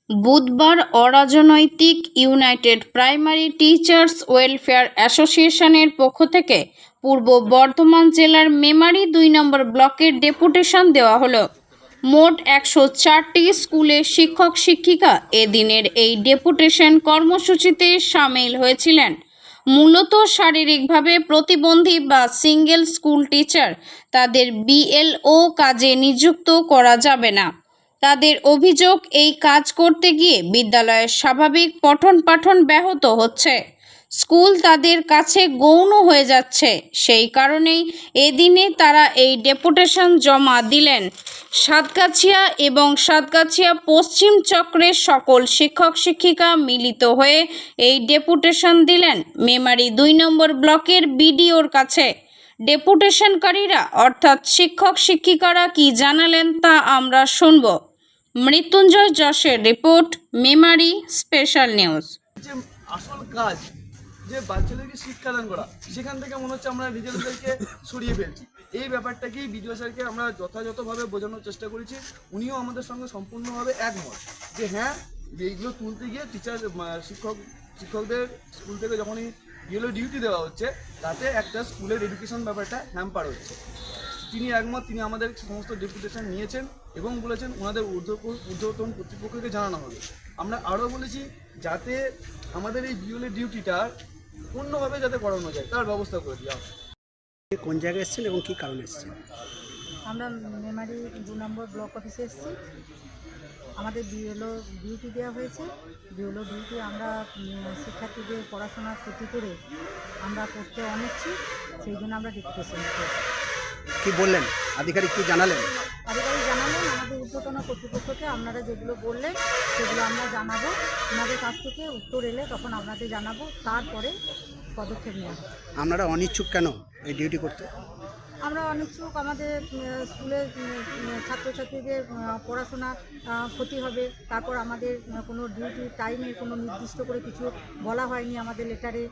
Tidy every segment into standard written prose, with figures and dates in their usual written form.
বুধবার অরাজনৈতিক United primary teachers welfare অ্যাসোসিয়েশনের পক্ষ থেকে পূর্ব বর্ধমান জেলার মেমারি ২ নম্বর ব্লকের ডেপুটেশন দেওয়া হলো। মোট ১০৪টি স্কুলের শিক্ষক শিক্ষিকা এদিনের এই ডেপুটেশন কর্মসূচিতে সামিল হয়েছিলেন। মূলত শারীরিকভাবে প্রতিবন্ধী বা সিঙ্গেল স্কুল টিচার তাদের বিএলও কাজে নিযুক্ত করা যাবে না। তাদের অভিযোগ, এই কাজ করতে গিয়ে বিদ্যালয়ের স্বাভাবিক পঠন পাঠন ব্যাহত হচ্ছে, স্কুল তাদের কাছে গৌণ হয়ে যাচ্ছে। সেই কারণেই এদিনে তারা এই ডেপুটেশন জমা দিলেন। সাতগাছিয়া এবং সাতগাছিয়া পশ্চিম চক্রের সকল শিক্ষক শিক্ষিকা মিলিত হয়ে এই ডেপুটেশন দিলেন মেমারি ২ নম্বর ব্লকের বিডিওর কাছে। ডেপুটেশনকারীরা অর্থাৎ শিক্ষক শিক্ষিকারা কি জানালেন তা আমরা শুনব। মৃত্যুঞ্জয় যশের রিপোর্ট, মেমারি স্পেশাল নিউজ। যে আসল কাজ যে বাচ্চাদেরকে শিক্ষাদান করা, সেখান থেকে মনে হচ্ছে আমরা নিজেদেরকে সরিয়ে ফেলছি। এই ব্যাপারটাকেই বিডিও স্যারকে আমরা যথাযথভাবে বোঝানোর চেষ্টা করেছি। উনিও আমাদের সঙ্গে সম্পূর্ণভাবে একমত যে হ্যাঁ, এইগুলো তুলতে গিয়ে শিক্ষকদের স্কুল থেকে যখনই বিএলও ডিউটি দেওয়া হচ্ছে, তাতে একটা স্কুলের এডুকেশন ব্যাপারটা হ্যাম্পার হচ্ছে। তিনি একমত, তিনি আমাদের সমস্ত ডেপুটেশন নিয়েছেন এবং বলেছেন ওনাদের ঊর্ধ্বতন কর্তৃপক্ষকে জানানো হবে। আমরা আরও বলেছি যাতে আমাদের এই বিএলও ডিউটিটা অন্যভাবে যাতে করানো যায় তার ব্যবস্থা করে দেওয়া হবে। কোন জায়গায় এসেছেন এবং কী কারণে এসেছেন? আমরা মেমারি ২ নম্বর ব্লক অফিসে এসেছি। আমাদের বিএলও ডিউটি দেওয়া হয়েছে। বিএলও ডিউটি আমরা শিক্ষার্থীদের পড়াশোনার ক্ষতি করে আমরা করতে অনিচ্ছুক, সেই জন্য আমরা ডেপুটেশন দিতে। কী বললেন আধিকারিক, কী জানালেন? আধিকারিক জানালেন আমাদের ঊর্ধ্বতন কর্তৃপক্ষকে আপনারা যেগুলো বললেন সেগুলো আমরা জানাবো। ওনাদের কাছ থেকে উত্তর এলে তখন আপনাদের জানাবো, তারপরে পদক্ষেপ নেওয়া হবে। আপনারা অনিচ্ছুক কেন এই ডিউটি করতে? আমরা অনিচ্ছুক, আমাদের স্কুলের ছাত্রছাত্রীদের পড়াশোনা ক্ষতি হবে। তারপর আমাদের কোনো ডিউটি টাইমের কোনো নির্দিষ্ট করে কিছু বলা হয়নি আমাদের লেটারে।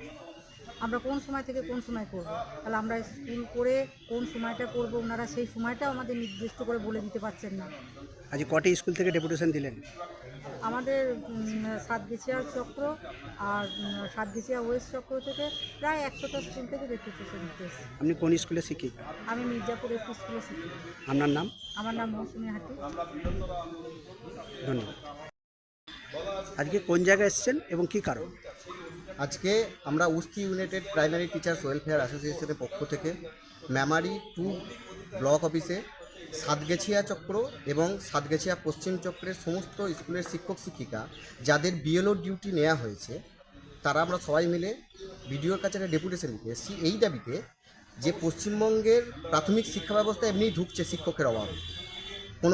আমরা কোন সময় থেকে কোন সময় করব, তাহলে আমরা স্কুল করে কোন সময়টা করব ওনারা সেই সময়টাও আমাদের নির্দিষ্ট করে বলে দিতে পারছেন না। আজ কটি স্কুল থেকে ডেপুটেশন দিলেন? আমাদের সাতগাছিয়া চক্র আর সাতগাছিয়া ওয়েস্ট চক্র থেকে প্রায় ১০০টা স্কুল থেকে ডেপুটেশন দিতে এসেছি। আপনি কোন স্কুলে শিক্ষিকা? আমি মির্জাপুর একটি স্কুলে শিখি। আপনার নাম? আমার নাম মৌসুমী হাটি। ধন্যবাদ। আজকে কোন জায়গায় এসেছেন এবং কী কারণ? আজকে আমরা Usthi united primary teachers welfare অ্যাসোসিয়েশনের পক্ষ থেকে মেমারি 2 ব্লক অফিসে সাতগাছিয়া চক্র এবং সাতগাছিয়া পশ্চিম চক্রের সমস্ত স্কুলের শিক্ষক শিক্ষিকা যাদের বিএলও ডিউটি নেওয়া হয়েছে, তারা আমরা সবাই মিলে বিডিওর কাছে ডেপুটেশন দিতে এসেছি এই দাবিতে যে পশ্চিমবঙ্গের প্রাথমিক শিক্ষা ব্যবস্থা এমনিই ঢুকছে শিক্ষকের অভাবে।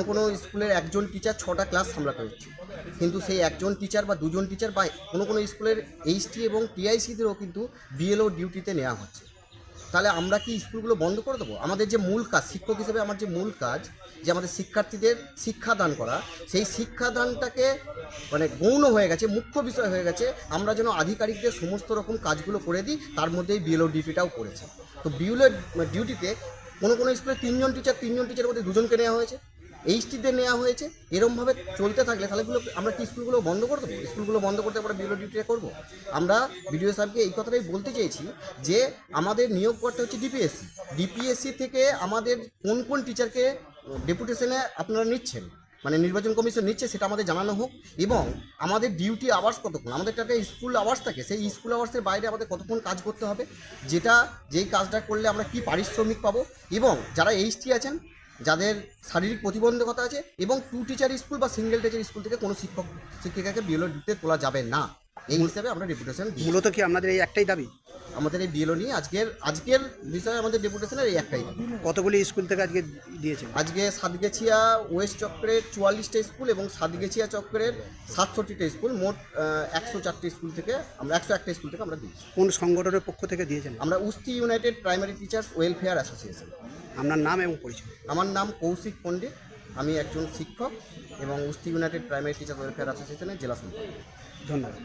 কোনো স্কুলের একজন টিচার 6টা ক্লাস সামলাতে হচ্ছে, কিন্তু সেই একজন টিচার বা দুজন টিচার বা কোনো স্কুলের এইচটি এবং টিআইসিদেরও কিন্তু বিএলও ডিউটিতে নেওয়া হচ্ছে। তাহলে আমরা কি স্কুলগুলো বন্ধ করে দেবো? আমাদের যে মূল কাজ, শিক্ষক হিসেবে আমার যে মূল কাজ, যে আমাদের শিক্ষার্থীদের শিক্ষাদান করা, সেই শিক্ষাদানটাকে গৌণ হয়ে গেছে, মুখ্য বিষয় হয়ে গেছে। আমরা যেন আধিকারিকদের সমস্ত রকম কাজগুলো করে দিই, তার মধ্যেই বিএলও ডিউটিটাও করেছে। তো বিএলও ডিউটিতে কোনো স্কুলে 3জন টিচারের মধ্যে 2জনকে নেওয়া হয়েছে, এইচটিদের নেওয়া হয়েছে। এরকমভাবে চলতে থাকলে তাহলে আমরা কি স্কুলগুলো বন্ধ করে দেবো? স্কুলগুলো বন্ধ করতে আমরা বিএলও ডিউটিটা করবো? আমরা বিডিও সাহেবকে এই কথাটাই বলতে চেয়েছি যে আমাদের নিয়োগ করতে হচ্ছে ডিপিএসসি থেকে আমাদের কোন টিচারকে ডেপুটেশনে আপনারা নিচ্ছেন, নির্বাচন কমিশন নিচ্ছে, সেটা আমাদের জানানো হোক। এবং আমাদের ডিউটি আওয়ার্স কতক্ষণ, আমাদের একটা স্কুল আওয়ার্স থাকে, সেই স্কুল আওয়ার্সের বাইরে আমাদের কতক্ষণ কাজ করতে হবে, যেই কাজটা করলে আমরা কি পারিশ্রমিক পাবো। এবং যারা এইচটি আছেন, যাদের শারীরিক প্রতিবন্ধকতা আছে, এবং 2 টিচার স্কুল বা সিঙ্গেল টিচার স্কুল থেকে কোনো শিক্ষক শিক্ষিকাকে বিএলও ডিউটিতে তোলা যাবে না। এই হিসাবে আমরা ডেপুটেশন দিই। মূলত কি আপনাদের এই একটাই দাবি? আমাদের এই বিএলও নিয়ে আজকের বিষয়ে আমাদের ডেপুটেশনের এই একটাই দাবি। কতগুলি স্কুল থেকে আজকে দিয়েছেন? আজকে সাতগাছিয়া ওয়েস্ট চক্রের 44টা স্কুল এবং সাতগাছিয়া চক্রের 67টা স্কুল, মোট 104টি স্কুল থেকে আমরা 101টা স্কুল থেকে আমরা দিয়েছি। কোন সংগঠনের পক্ষ থেকে দিয়েছেন? আমরা Usthi united primary teachers welfare association. আপনার নাম এবং পরিচয়? আমার নাম কৌশিক পণ্ডিত, আমি একজন শিক্ষক এবং উস্তি ইউনাইটেড প্রাইমারি টিচার্স ওয়েলফেয়ার অ্যাসোসিয়েশনের জেলা সম্পাদক। ধন্যবাদ।